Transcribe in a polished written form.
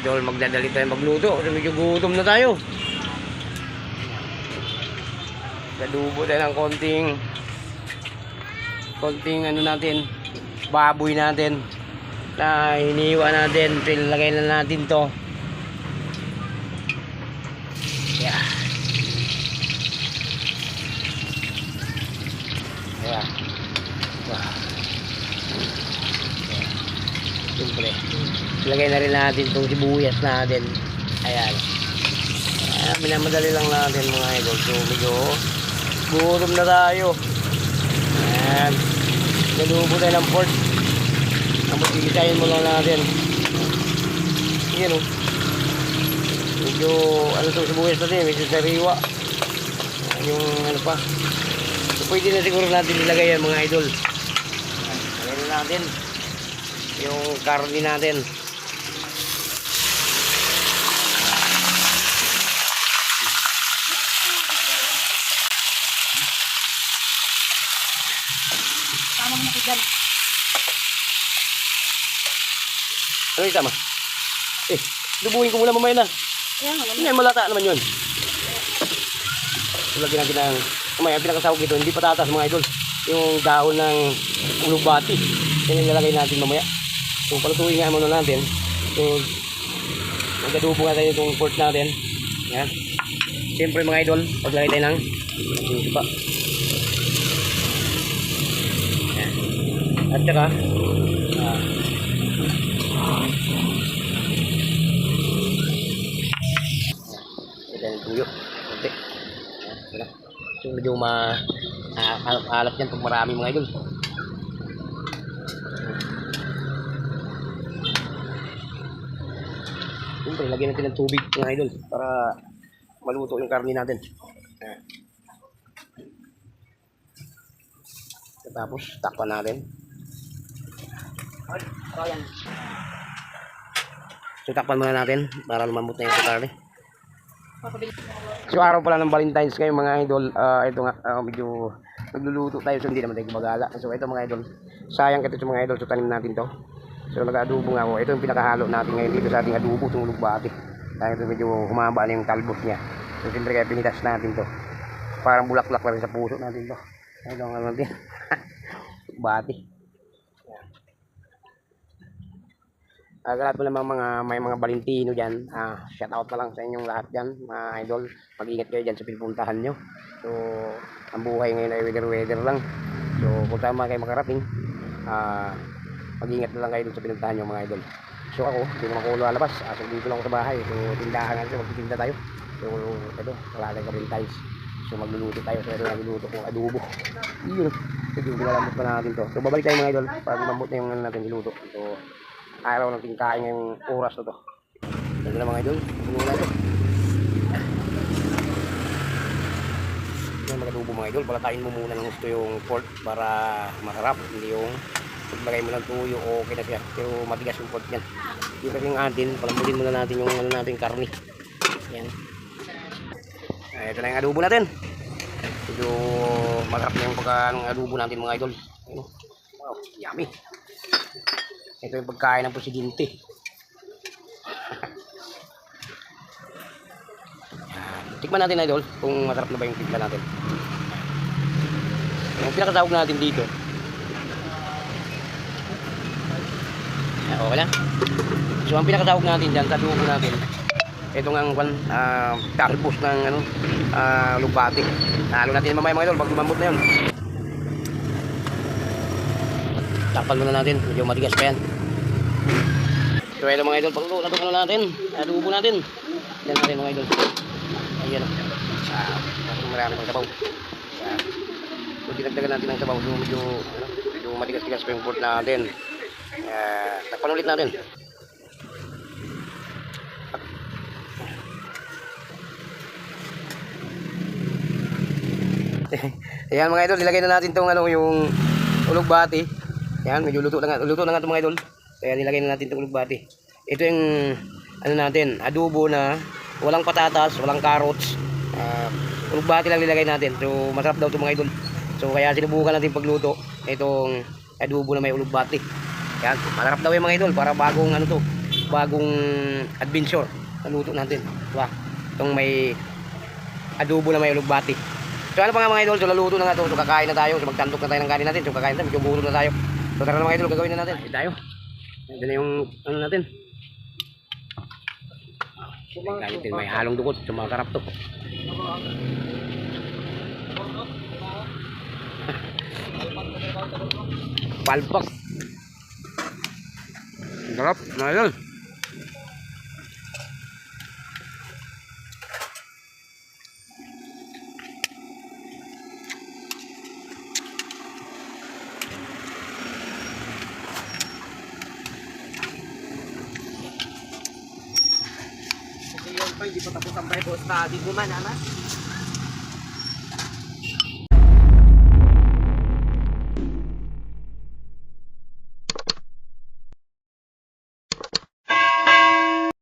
idol, magdadali tayo magluto. Kasi medyo gutom na tayo. Gadubo tayo ng konting ano natin, baboy natin na hiniwa natin. Pinalagay na natin to. Yeah. Yeah. Wow. Siyempre, ilagay na rin natin itong sibuyas natin. Ayan. Minamadali lang natin mga idol. So medyo gutom na tayo. Ayan. Nalubo tayo ng pork. Tapos gigisahin mo lang natin. Ayan o. Medyo ano itong sibuyas natin. Medyo sariwa. Yung ano pa. So pwede na siguro natin ilagay yan mga idol. Ayan na natin yung karne natin. Tamang na dyan. Ano yung tama? Lubuhin ko muna mamaya na. Hindi, malata naman yun. Lagyan natin ng mamaya, pinakasawag ito, hindi patatas mga idol. Yung dahon ng ulugbati. Yan yung lalagay natin mamaya. So palutuin nga muna natin. So magadubo nga tayo itong pork natin. Yan. Siyempre mga idol, paglagay tayo ng supa. Yan. At saka ito yung tuyo. Kunti. Yan. So medyo alat yan pag marami mga idol. Siyempre, lagyan natin ng tubig mga idol para maluto yung karne natin. Tapos, takpan natin. So, takpan muna natin para lumambot na yung karne. So, araw pala ng Valentine's ngayon mga idol. Ito nga, medyo nagluluto tayo so hindi naman tayo gumagala. So, ito mga idol. Sayang ito sa mga idol. So, tanim natin to. So nag-adobo nga ako. Ito yung pinakahalo natin ngayon dito sa ating adobo, itong ulugbati. Dahil ito medyo humaba na yung talbos niya. So siyempre kaya pinitas natin to. Parang bulaklak na rin sa puso natin to. Ito nga natin. Ulugbati. Lahat po namang may mga Valentino dyan. Shout out na lang sa inyong lahat dyan mga idol. Mag-ingat kayo dyan sa pinupuntahan nyo. So ang buhay ngayon ay weather lang. So kung tama kayo makarating, mag-ingat na lang kayo dun sa pinuntahan nyo mga idol. So ako, hindi naman ako lalabas. So dito lang ako sa bahay. So tindahan nga siya, magtitinda tayo. So ito, wala tayong Valentine's. So magluluto tayo. So ito nagluluto kong adobo. Yun. So ginalambot pa natin to. So babalik tayo mga idol para lumambot na yung natin niluto. So araw ng tingkain ngayong oras na to. Ito na mga idol. Muna ito. Yung mag-adobo mga idol. Balatayin mo muna ng gusto yung pork para masarap. Hindi yung paglagay mo ng tuyo, okay na siya. Pero matigas yung pork yan. Yung kasi yung atin, palambutin muna natin yung ano natin, karne. Yan. Ito na yung adobo natin. Medyo masarap na yung pagka-adobo natin mga idol. Wow, yummy. Ito yung pagkain ng presidente. Tikman natin idol kung masarap na ba yung tikman natin. Yung pinakasahog natin dito. Okay lang. So ang pinakasahog natin dyan sa adobo natin, ito nga talbos ng lugbati. Halo natin mamaya mga idol pag lumambot na yun. Takpan muna natin, medyo matigas pa yan. So ito mga idol, pagluto na itong natin, adobo natin. Yan natin mga idol. Ayan o. Marami ng sabaw. So dinagdagan natin ng sabaw. So medyo matigas-tigas pa yung pork natin. Takpan ulit natin. Ayan mga idol, nilagay na natin itong yung ulugbati. Ayan, medyo luto na nga ito mga idol. Kaya nilagay na natin itong ulugbati. Ito yung natin, adobo na walang patatas, walang carrots. Ulugbati lang nilagay natin. So masarap daw ito mga idol. So kaya sinubukan natin pagluto itong adobo na may ulugbati. Yan, masarap daw yung mga idol para bagong bagong adventure na luto natin. Diba? Itong may adobo na may ulugbati. So ano pa nga mga idol, so laluto na nga ito. So kakain na tayo, so magtantok na tayo ng kanin natin. So kakain na tayo, medyo gutom na tayo. So tara na mga idol, gagawin na natin. Kain tayo. Ito na yung ano natin. Kain natin, may halong dukot. So mga karap to. Palpak. Sarap, mga idol. Hindi pa tapos ang Bible study ko man, anak.